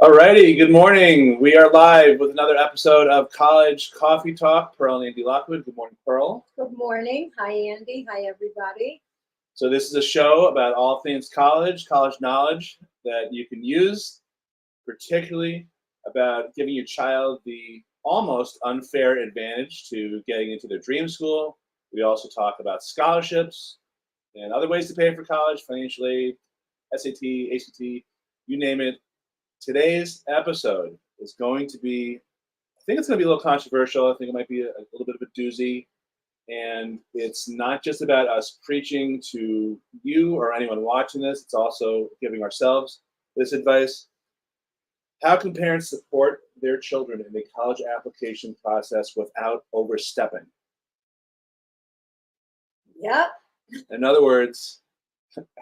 Alrighty, good morning. We are live with another episode of College Coffee Talk. Pearl and Andy Lockwood. Good morning, Pearl. Good morning. Hi, Andy. Hi, everybody. So this is a show about all things college knowledge that you can use, particularly about giving your child the almost unfair advantage to getting into their dream school. We also talk about scholarships and other ways to pay for college, financial aid, SAT, ACT, you name it. Today's episode is going to be, I think it's going to be a little controversial. I think it might be a little bit of a doozy. And it's not just about us preaching to you or anyone watching this. It's also giving ourselves this advice. How can parents support their children in the college application process without overstepping? Yep. In other words,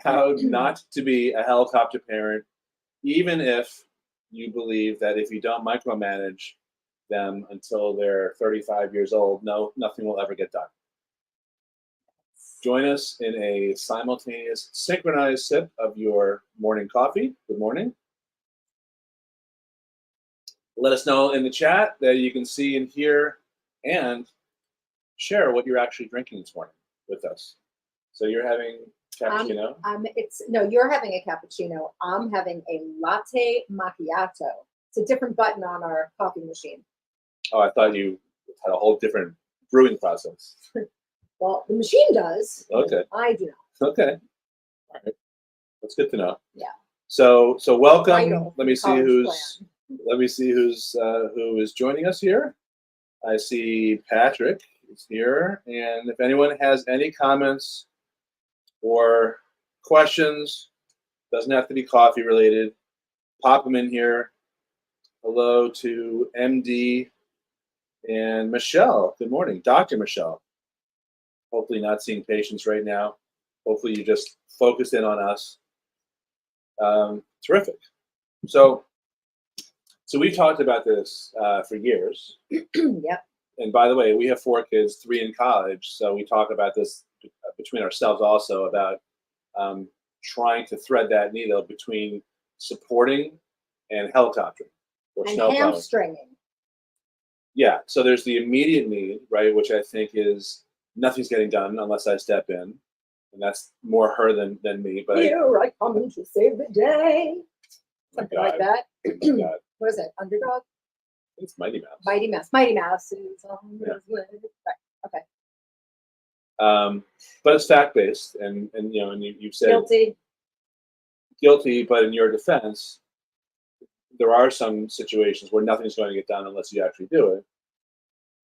how not to be a helicopter parent, even if you believe that if you don't micromanage them until they're 35 years old, nothing will ever get done. Join us in a simultaneous, synchronized sip of your morning coffee. Good morning. Let us know in the chat that you can see and hear and share what you're actually drinking this morning with us. So you're having cappuccino? You're having a cappuccino. I'm having a latte macchiato. It's a different button on our coffee machine. Oh, I thought you had a whole different brewing process. Well, the machine does. Okay. I do not. Okay. All right. That's good to know. Yeah. So welcome. Vital Let me see who's plan. who is joining us here. I see Patrick is here, and if anyone has any comments or questions, doesn't have to be coffee related, pop them in here. Hello to MD and Michelle. Good morning, Dr. Michelle. Hopefully not seeing patients right now. Hopefully you just focused in on us. Terrific. So we've talked about this for years. Yep. And by the way, we have 4 kids, 3 in college. So we talk about this between ourselves also about trying to thread that needle between supporting and helicoptering or and snowplowing. hamstringing. Yeah. So there's the immediate need, right, which I think is nothing's getting done unless I step in. And that's more her than me. But Here I come to save the day. Something like that. Oh my God. What is it? Underdog? It's Mighty Mouse. Mighty Mouse. Mighty Mouse is on his way. Right. Okay. But it's fact-based, and you've said guilty, but in your defense, there are some situations where nothing's going to get done unless you actually do it.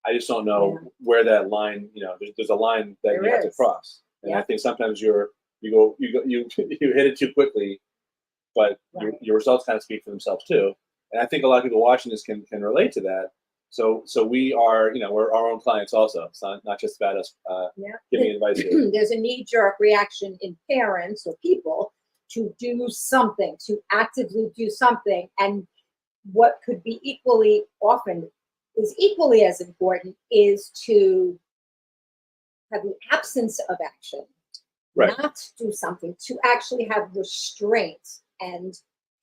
I just don't know where that line. There's a line that you have to cross, and I think sometimes you hit it too quickly, but your results kind of speak for themselves too. And I think a lot of people watching this can relate to that. So we are, we're our own clients also. It's not just about us giving advice here. There's a knee-jerk reaction in parents or people to do something, to actively do something. And what could be equally as important is to have the absence of action, not do something, to actually have restraint and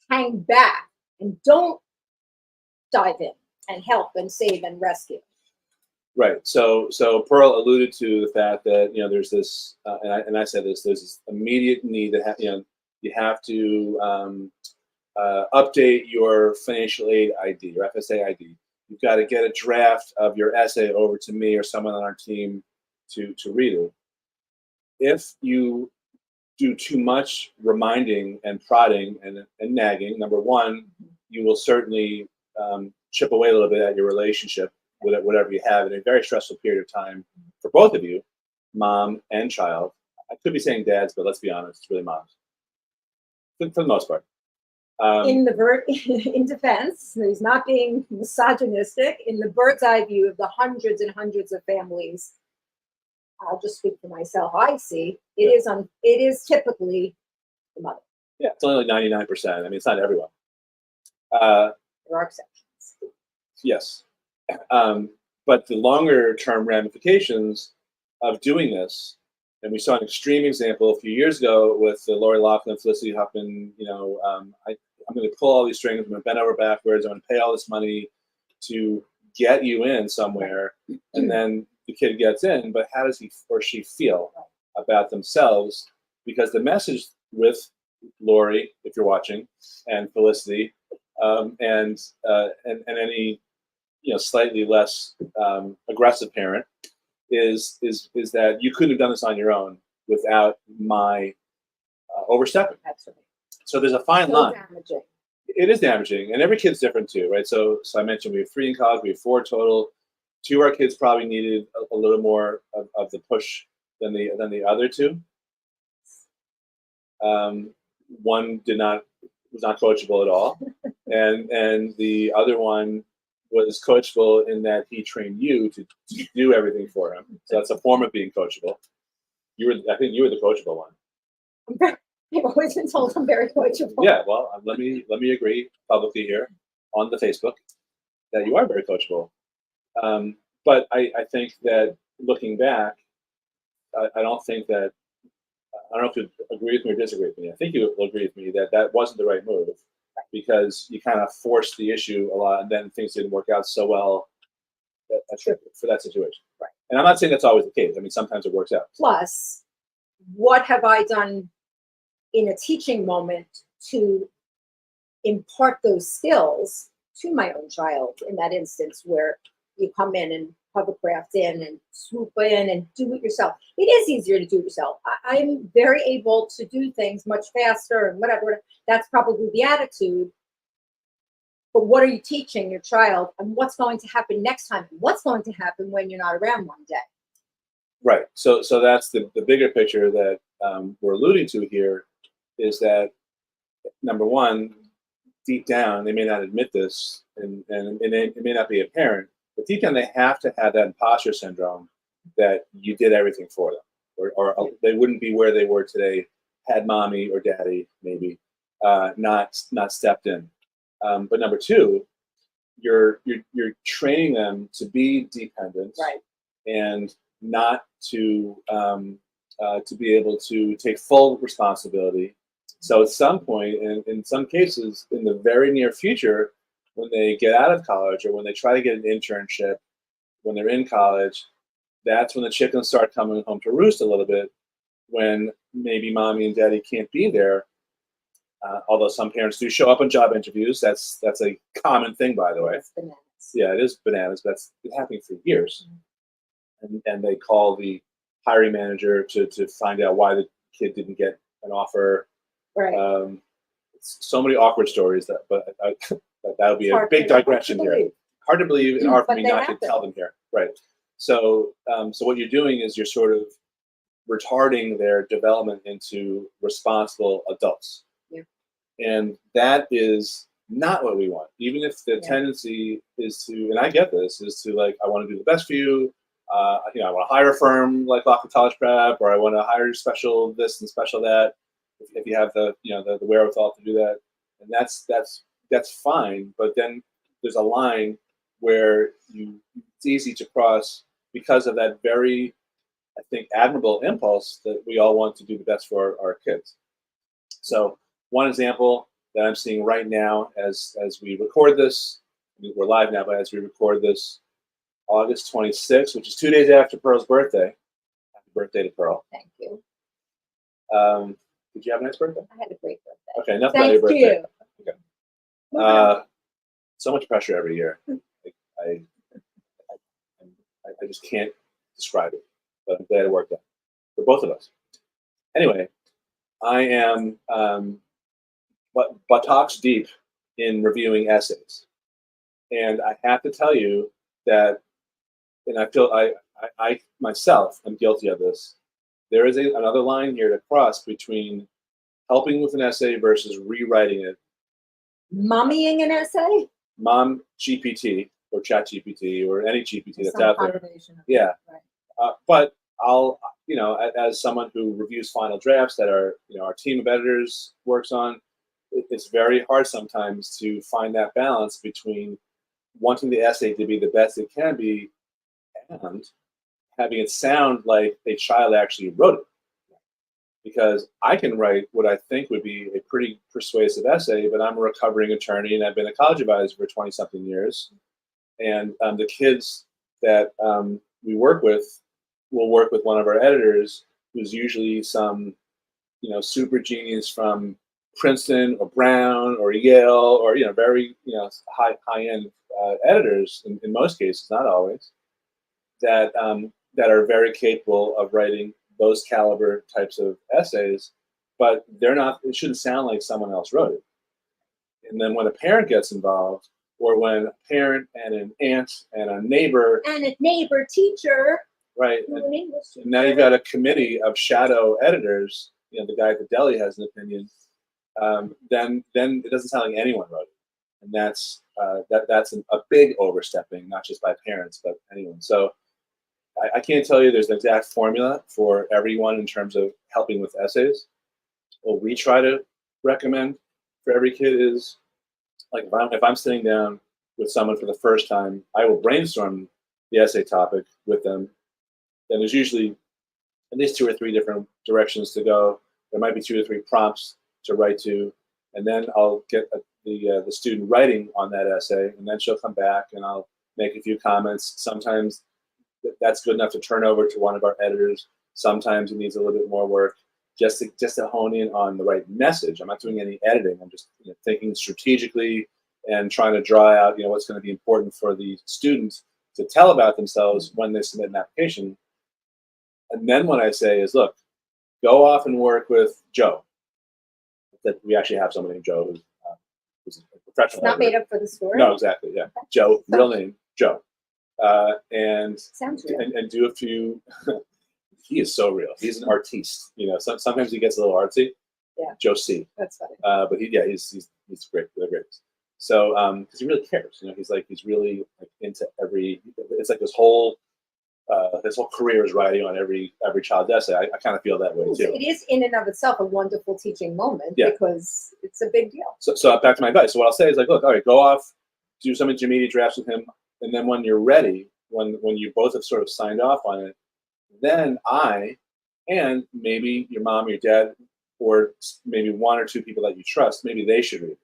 hang back and don't dive in and help and save and rescue. Right. So Pearl alluded to the fact that there's this, and I said this. There's this immediate need that you have to update your financial aid ID, your FSA ID. You've got to get a draft of your essay over to me or someone on our team to read it. If you do too much reminding and prodding and nagging, number one, you will certainly chip away a little bit at your relationship with it, whatever you have in a very stressful period of time for both of you, mom and child. I could be saying dads, but let's be honest, it's really moms for the most part. In defense, he's not being misogynistic. In the bird's eye view of the hundreds and hundreds of families, I'll just speak for myself. I see it is typically the mother. Yeah, it's only like 99%. I mean, it's not everyone. There are exceptions. Yes, but the longer term ramifications of doing this, and we saw an extreme example a few years ago with the Lori Loughlin, Felicity Huffman. I'm going to pull all these strings. I'm going to bend over backwards. I'm going to pay all this money to get you in somewhere, and then the kid gets in. But how does he or she feel about themselves? Because the message with Lori, if you're watching, and Felicity, and any slightly less aggressive parent is that you couldn't have done this on your own without my overstepping. That's right. So there's a fine So line. damaging. It is damaging, and every kid's different too, right? So I mentioned we have 3 in college, we have 4 total. 2 of our kids probably needed a little more of the push than the other 2. One was not coachable at all, and the other one was coachable in that he trained you to do everything for him. So that's a form of being coachable. I think you were the coachable one. I've always been told I'm very coachable. Yeah, well, let me agree publicly here on the Facebook that you are very coachable. But I think that looking back, I don't think that I don't know if you agree with me or disagree with me. I think you will agree with me that wasn't the right move because you kind of forced the issue a lot, and then things didn't work out so well for that situation. Right. And I'm not saying that's always the case. I mean, sometimes it works out. Plus, what have I done in a teaching moment to impart those skills to my own child in that instance where you come in and hovercraft in and swoop in and do it yourself. It is easier to do it yourself. I'm very able to do things much faster and whatever. That's probably the attitude. But what are you teaching your child, and what's going to happen next time? What's going to happen when you're not around one day? Right. So that's the bigger picture that we're alluding to here is that, number one, deep down, they may not admit this, and it may not be apparent, but deep down, they have to have that imposter syndrome that you did everything for them, or they wouldn't be where they were today had mommy or daddy maybe not stepped in. But number two, you're training them to be dependent, Right. and not to be able to take full responsibility. So at some point, and in some cases, in the very near future, when they get out of college or when they try to get an internship, when they're in college, that's when the chickens start coming home to roost a little bit, when maybe mommy and daddy can't be there. Although some parents do show up on job interviews. That's a common thing, by the way. It's bananas. Yeah, it is bananas. But that's been happening for years. And they call the hiring manager to find out why the kid didn't get an offer. Right. So many awkward stories but that would be a big digression here. Hard to believe, and hard for me not to tell them here. Right. So what you're doing is you're sort of retarding their development into responsible adults. Yeah. And that is not what we want. Even if the tendency is to, and I get this, is to like, I want to do the best for you. I want to hire a firm like Lockwood College Prep, or I want to hire special this and special that. If you have the wherewithal to do that, and that's fine. But then there's a line where it's easy to cross because of that very, I think, admirable impulse that we all want to do the best for our kids. So one example that I'm seeing right now as we record this, we're live now, but as we record this, August 26th, which is 2 days after Pearl's birthday. Happy birthday to Pearl. Thank you. Did you have a nice birthday? I had a great birthday. Okay, enough about your birthday. You. Okay. So much pressure every year. I just can't describe it, but I'm glad it worked out for both of us. Anyway, I am buttocks deep in reviewing essays, and I have to tell you that, and I feel I myself am guilty of this. There is another line here to cross between helping with an essay versus rewriting it. Mommying an essay? Mom GPT or Chat GPT or any GPT that's out there. Yeah. Right. But I'll, as someone who reviews final drafts that our team of editors works on, it's very hard sometimes to find that balance between wanting the essay to be the best it can be and having it sound like a child actually wrote it. because I can write what I think would be a pretty persuasive essay, but I'm a recovering attorney and I've been a college advisor for 20 something years. And the kids that we work with will work with one of our editors who's usually some, super genius from Princeton or Brown or Yale or, very, high end editors in most cases, not always, that that are very capable of writing those caliber types of essays, but they're not. It shouldn't sound like someone else wrote it. And then when a parent gets involved, or when a parent and an aunt and a neighbor And a neighbor teacher, right, who an English teacher. and now you've got a committee of shadow editors. The guy at the deli has an opinion. Then it doesn't sound like anyone wrote it, and that's a big overstepping, not just by parents but anyone. So I can't tell you there's an exact formula for everyone in terms of helping with essays. What we try to recommend for every kid is, like, if I'm sitting down with someone for the first time, I will brainstorm the essay topic with them. Then there's usually at least 2 or 3 different directions to go. There might be 2 or 3 prompts to write to, and then I'll get the student writing on that essay, and then she'll come back and I'll make a few comments. Sometimes that's good enough to turn over to one of our editors. Sometimes it needs a little bit more work just to hone in on the right message. I'm not doing any editing. I'm just thinking strategically and trying to draw out what's going to be important for the students to tell about themselves when they submit an application. And then what I say is, look, go off and work with Joe. That we actually have somebody named Joe who's a professional. It's not made up for the story. No, exactly. Yeah, Joe, real name Joe. And Sounds real. and do a few. He is so real. He's an artiste. Sometimes he gets a little artsy. Yeah. Joe C. That's funny. But he's great. They're great. So because he really cares. He's really into every. It's like his whole career is writing on every child's essay. I kind of feel that way too. It is in and of itself a wonderful teaching moment, Yeah. because it's a big deal. So back to my advice. So what I'll say is, like, look, all right, go off, do some intermediate drafts with him, and then when you're ready, when you both have sort of signed off on it, then I and maybe your mom or your dad, or maybe 1 or 2 people that you trust, maybe they should read it,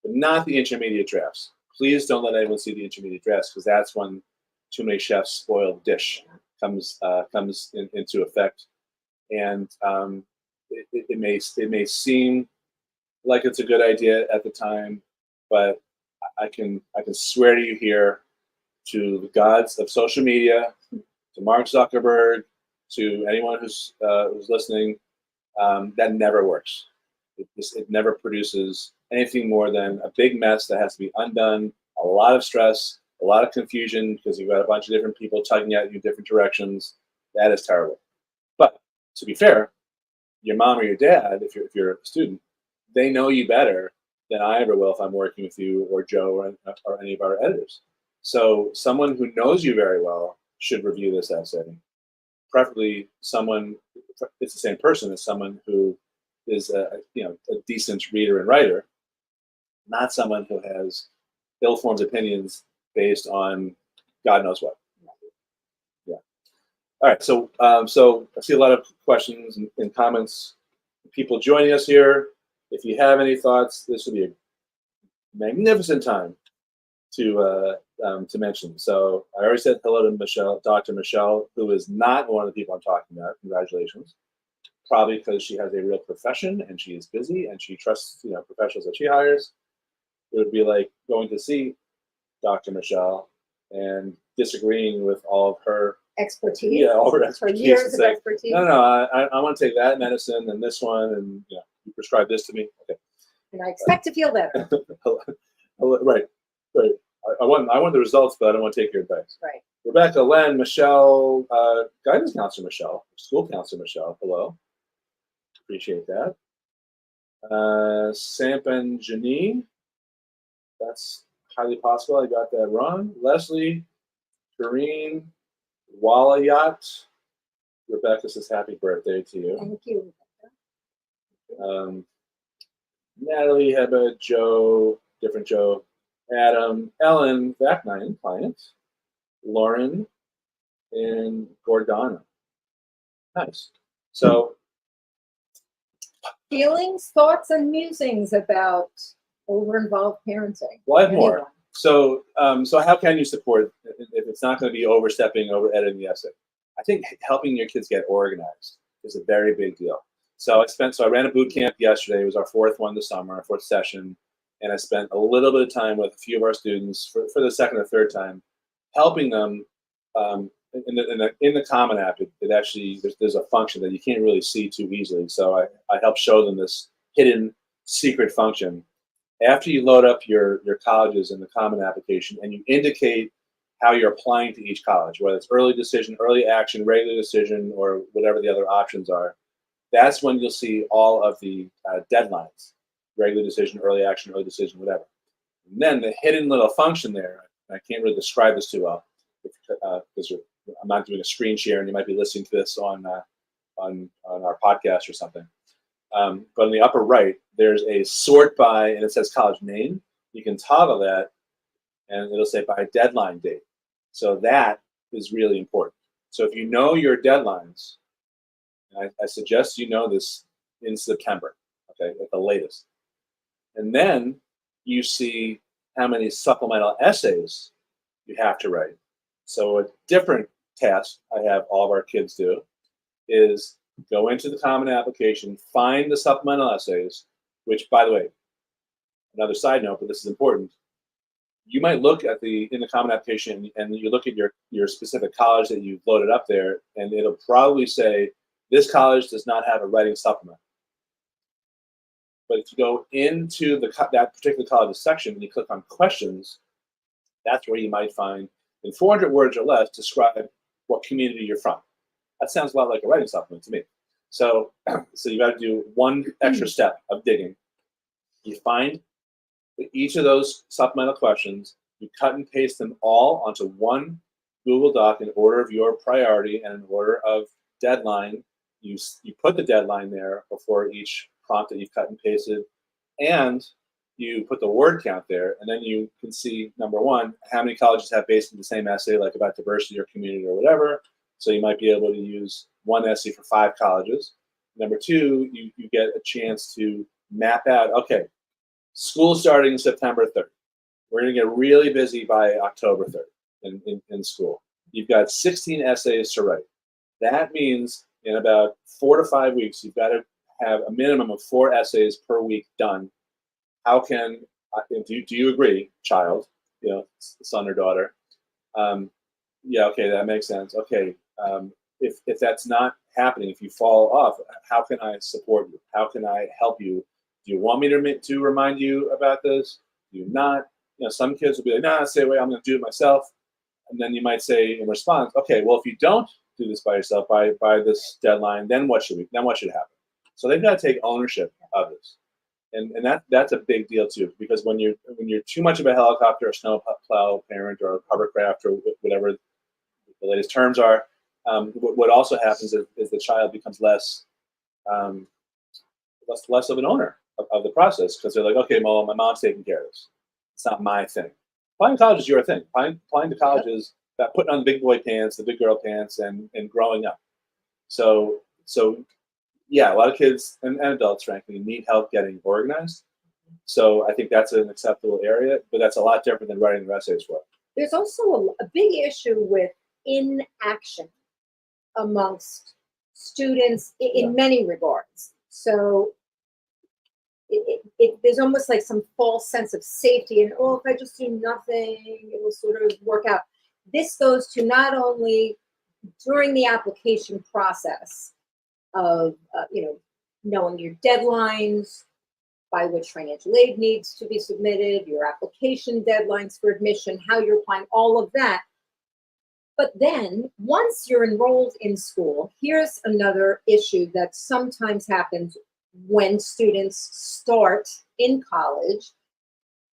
but not the intermediate drafts. Please don't let anyone see the intermediate drafts, because that's when too many chefs spoiled dish comes into effect, and it may seem like it's a good idea at the time, but I can swear to you here, to the gods of social media, to Mark Zuckerberg, to anyone who's listening, that never works. It never produces anything more than a big mess that has to be undone, a lot of stress, a lot of confusion, because you've got a bunch of different people tugging at you in different directions. That is terrible. But to be fair, your mom or your dad, if you're a student, they know you better than I ever will if I'm working with you or Joe or any of our editors. So someone who knows you very well should review this essay. Preferably it's the same person as someone who is a decent reader and writer, not someone who has ill-formed opinions based on God knows what. Yeah. All right. So so I see a lot of questions and comments. People joining us here. If you have any thoughts, this would be a magnificent time to mention. So I already said hello to Michelle, Dr. Michelle, who is not one of the people I'm talking about. Congratulations. Probably because she has a real profession and she is busy and she trusts professionals that she hires. It would be like going to see Dr. Michelle and disagreeing with all of her Expertise. Yeah, all her expertise. Years of expertise. No, I want to take that medicine and this one, and you prescribe this to me. Okay. And I expect to feel better. Right. I want the results, but I don't want to take your advice. Right. Rebecca, Len, Michelle, guidance counselor Michelle, school counselor Michelle. Hello. Appreciate that. Sampan Janine. That's highly possible. I got that wrong. Leslie, Kareen, Walayat. Rebecca says happy birthday to you. Thank you. Natalie, Heba, Joe, different Joe, Adam, Ellen, Vac9 client, Lauren, and Gordana. Nice. So Feelings, thoughts, and musings about over-involved parenting. Well, I have more. Anyone. So, so how can you support if it's not going to be overstepping, over editing the essay? I think helping your kids get organized is a very big deal. So I ran a boot camp yesterday. It was our fourth one this summer, our fourth session, and I spent a little bit of time with a few of our students for the second or third time, helping them. In the Common App, it actually there's a function that you can't really see too easily. So I helped show them this hidden secret function. After you load up your colleges in the Common application and you indicate how you're applying to each college, whether it's early decision, early action, regular decision, or whatever the other options are, that's when you'll see all of the deadlines, regular decision, early action, early decision, whatever. And then the hidden little function there, I can't really describe this too well because I'm not doing a screen share and you might be listening to this on our podcast or something. But in the upper right, there's a sort by, and it says college name. You can toggle that, and it'll say by deadline date. So that is really important. So if you know your deadlines, and I suggest you know this in September, okay, at the latest. And then you see how many supplemental essays you have to write. So a different task I have all of our kids do is go into the Common application, find the supplemental essays, which, by the way, another side note, but this is important. You might look at in the Common application and you look at your specific college that you've loaded up there, and it'll probably say, this college does not have a writing supplement. But if you go into that particular college's section and you click on questions, that's where you might find, in 400 words or less, describe what community you're from. That sounds a lot like a writing supplement to me. So you got to do one extra step of digging. You find each of those supplemental questions, you cut and paste them all onto one Google Doc in order of your priority and in order of deadline. You put the deadline there before each prompt that you've cut and pasted, and you put the word count there, and then you can see, number one, how many colleges have basically the same essay, like about diversity or community or whatever. So you might be able to use one essay for 5 colleges. Number two, you get a chance to map out, okay, school starting September 3rd. We're going to get really busy by October 3rd in school. You've got 16 essays to write. That means in about 4 to 5 weeks, you've got to have a minimum of 4 essays per week done. How can, do you agree, child, son or daughter? Yeah, okay, that makes sense. Okay, if that's not happening, if you fall off, how can I support you? How can I help you? Do you want me to remind you about this? Do you not? Some kids will be like, nah, stay away, I'm going to do it myself. And then you might say in response, okay, well, if you don't do this by yourself by this deadline, then what should happen? So they've got to take ownership of this. And that's a big deal too, because when you're too much of a helicopter or snowplow parent or a hovercraft or whatever the latest terms are, what also happens is the child becomes less of an owner of the process, because they're like, okay, well, my mom's taking care of this. It's not my thing. Applying to college is your thing. Applying to college is about putting on the big boy pants, the big girl pants, and growing up. So yeah, a lot of kids and adults, frankly, need help getting organized. So I think that's an acceptable area, but that's a lot different than writing their essays for. There's also a big issue with inaction amongst students in many regards. So there's almost like some false sense of safety and, if I just do nothing, it will sort of work out. This goes to not only during the application process of, knowing your deadlines, by which financial aid needs to be submitted, your application deadlines for admission, how you're applying, all of that. But then once you're enrolled in school, here's another issue that sometimes happens when students start in college.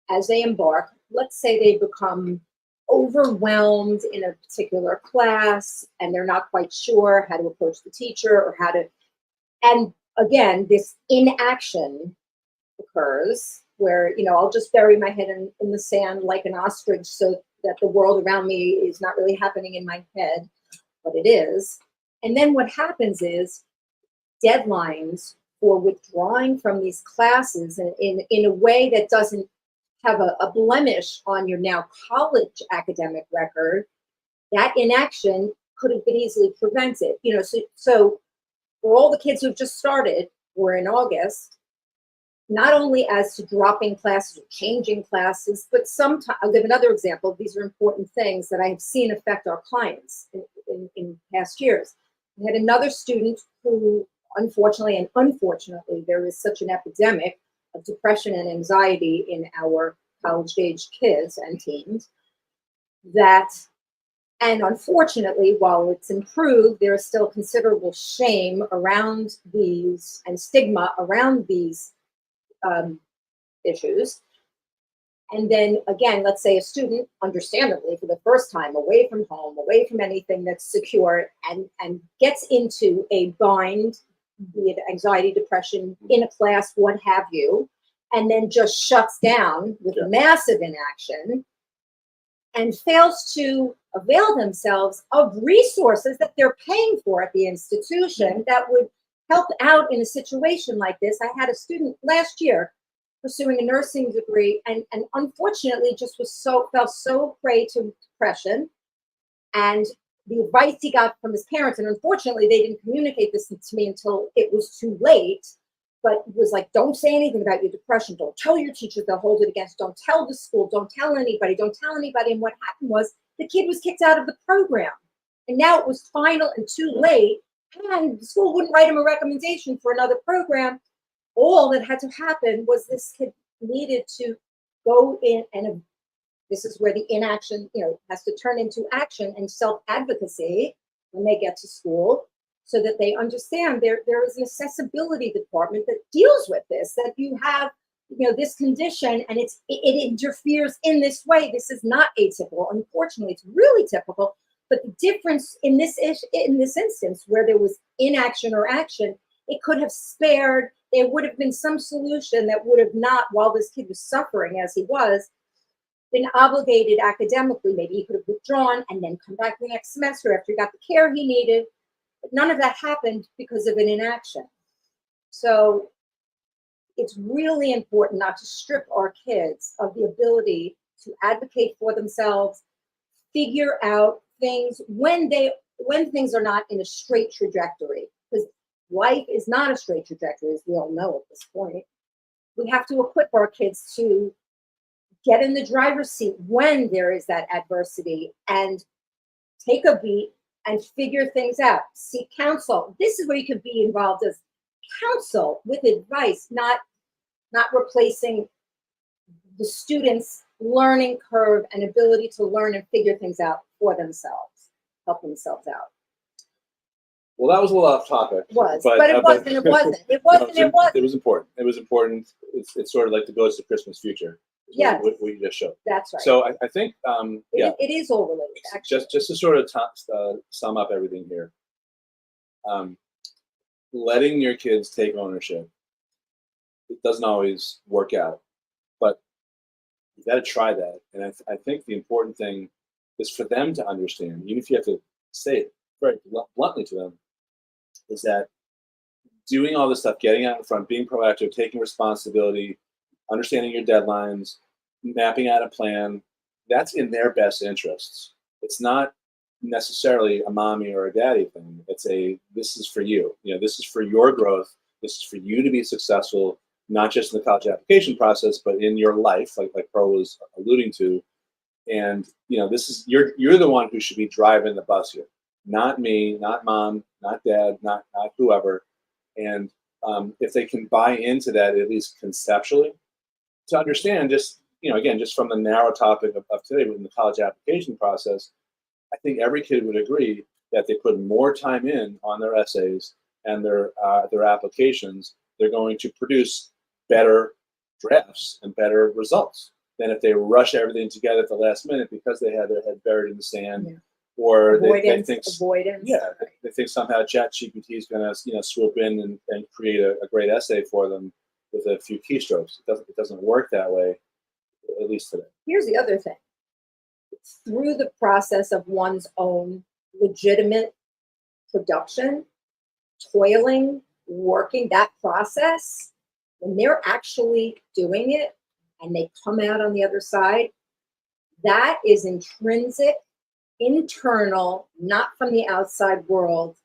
As they embark, let's say they become overwhelmed in a particular class and they're not quite sure how to approach the teacher or and again, this inaction occurs where, I'll just bury my head in the sand like an ostrich so that the world around me is not really happening in my head, but it is. And then what happens is deadlines for withdrawing from these classes in a way that doesn't have a blemish on your now college academic record, that inaction could have been easily prevented. So for all the kids who've just started, or in August, not only as to dropping classes or changing classes, but sometimes, I'll give another example. These are important things that I have seen affect our clients in past years. We had another student who, unfortunately, there is such an epidemic of depression and anxiety in our college-age kids and teens and unfortunately, while it's improved, there is still considerable shame around these and stigma around these issues. And then again, let's say a student, understandably, for the first time, away from home, away from anything that's secure, and gets into a bind, be it anxiety, depression, in a class, what have you, and then just shuts down with massive inaction and fails to avail themselves of resources that they're paying for at the institution that would help out in a situation like this. I had a student last year pursuing a nursing degree and unfortunately just fell so prey to depression, and the advice he got from his parents, and unfortunately they didn't communicate this to me until it was too late, but it was like, don't say anything about your depression, don't tell your teachers, they'll hold it against, don't tell the school, don't tell anybody. And what happened was the kid was kicked out of the program, and now it was final and too late, and the school wouldn't write him a recommendation for another program. All that had to happen was this kid needed to go in, and this is where the inaction, has to turn into action and self-advocacy when they get to school, so that they understand there is an accessibility department that deals with this, that you have, this condition and it interferes in this way. This is not atypical. Unfortunately, it's really typical. But the difference in this instance, where there was inaction or action, it could have spared, there would have been some solution that would have not, while this kid was suffering as he was, been obligated academically. Maybe he could have withdrawn and then come back the next semester after he got the care he needed. But none of that happened because of an inaction. So it's really important not to strip our kids of the ability to advocate for themselves, figure out things when things are not in a straight trajectory, because life is not a straight trajectory, as we all know at this point. We have to equip our kids to get in the driver's seat when there is that adversity and take a beat and figure things out. Seek counsel. This is where you can be involved as counsel with advice, not replacing the students' learning curve and ability to learn and figure things out for themselves, help themselves out. Well, that was a little off topic. It was, but it wasn't. It wasn't. It wasn't. No, it wasn't. It was important. It was important. It's sort of like the Ghost of Christmas Future. Yes. What you just showed. That's right. So I think, it is all related, actually. Just to sort of sum up everything here, letting your kids take ownership, it doesn't always work out, but you got to try that. And I think the important thing is for them to understand, even if you have to say it very bluntly to them, is that doing all this stuff, getting out in front, being proactive, taking responsibility, understanding your deadlines, mapping out a plan, that's in their best interests. It's not necessarily a mommy or a daddy thing. It's this is for you. This is for your growth. This is for you to be successful, not just in the college application process, but in your life, like Pro was alluding to. And this is you're the one who should be driving the bus here, not me, not mom, not dad, not whoever. And if they can buy into that, at least conceptually, to understand just, again, just from the narrow topic of today in the college application process, I think every kid would agree that they put more time in on their essays and their applications, they're going to produce better drafts and better results than if they rush everything together at the last minute because they had their head buried in the sand. Yeah. Or they think avoidance. Yeah, they think somehow ChatGPT is going to swoop in and create a great essay for them with a few keystrokes. It doesn't work that way, at least today. Here's the other thing: through the process of one's own legitimate production, toiling, working that process, when they're actually doing it and they come out on the other side, that is intrinsic, internal, not from the outside world,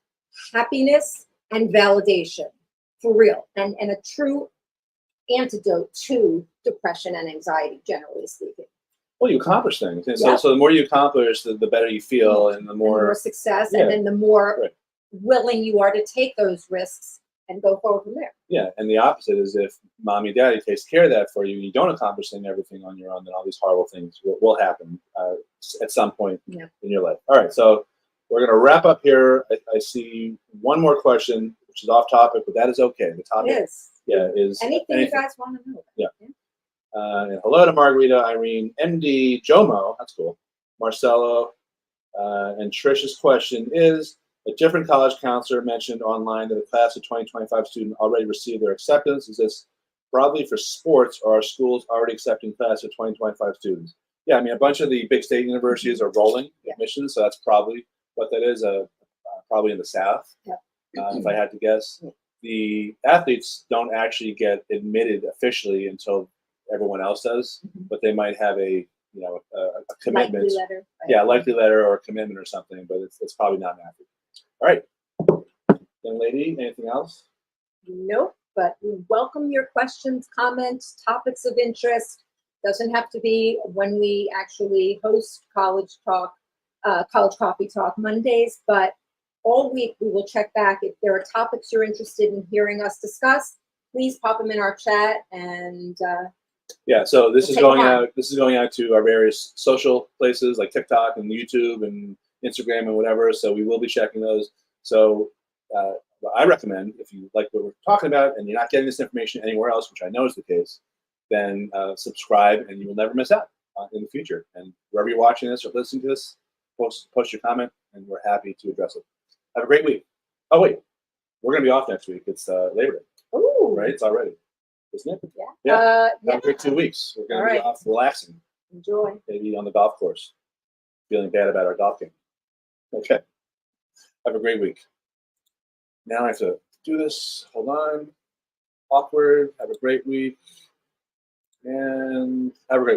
happiness and validation, for real, and a true antidote to depression and anxiety, generally speaking. Well, you accomplish things. And Yeah. so the more you accomplish, the better you feel, and the And more, success, Yeah. and then the more Right. willing you are to take those risks and go forward from there. yeah. And the opposite is if mommy and daddy takes care of that for you, and you don't accomplish everything on your own, then all these horrible things will happen at some point Yeah. in your life. All right, so we're going to wrap up here. I see one more question, which is off topic, but that is okay. The topic, It is. is Anything you guys want to know. Yeah. And hello to Margarita, Irene, MD, Jomo, that's cool, Marcelo, and Trish's question is, a different college counselor mentioned online that a class of 2025 students already received their acceptance. Is this broadly for sports, or are schools already accepting class of 2025 students? Yeah, I mean, a bunch of the big state universities are rolling admissions, so that's probably what that is, probably in the South, if I had to guess. Yeah. The athletes don't actually get admitted officially until everyone else does, but they might have a commitment. Likely letter. Right? Yeah, likely letter or a commitment or something, but it's probably not an athlete. All right, young lady, anything else? Nope, but we welcome your questions, comments, topics of interest. Doesn't have to be when we actually host college coffee talk Mondays, but all week we will check back. If there are topics you're interested in hearing us discuss, please pop them in our chat, and yeah, so this is take going them on. out. This is going out to our various social places like TikTok and YouTube and Instagram and whatever. So we will be checking those. So what I recommend, if you like what we're talking about and you're not getting this information anywhere else, which I know is the case, then subscribe and you will never miss out in the future. And wherever you're watching this or listening to this, post your comment, and we're happy to address it. Have a great week. Oh wait, we're gonna be off next week. It's Labor Day. Ooh, Right? It's already, isn't it? Yeah. Yeah. Yeah. Have a great 2 weeks. We're gonna All be right. off relaxing, Enjoy. maybe on the golf course, feeling bad about our golf game. Okay. Have a great week. Now I have to do this. Hold on. Awkward. Have a great week. And have a great week.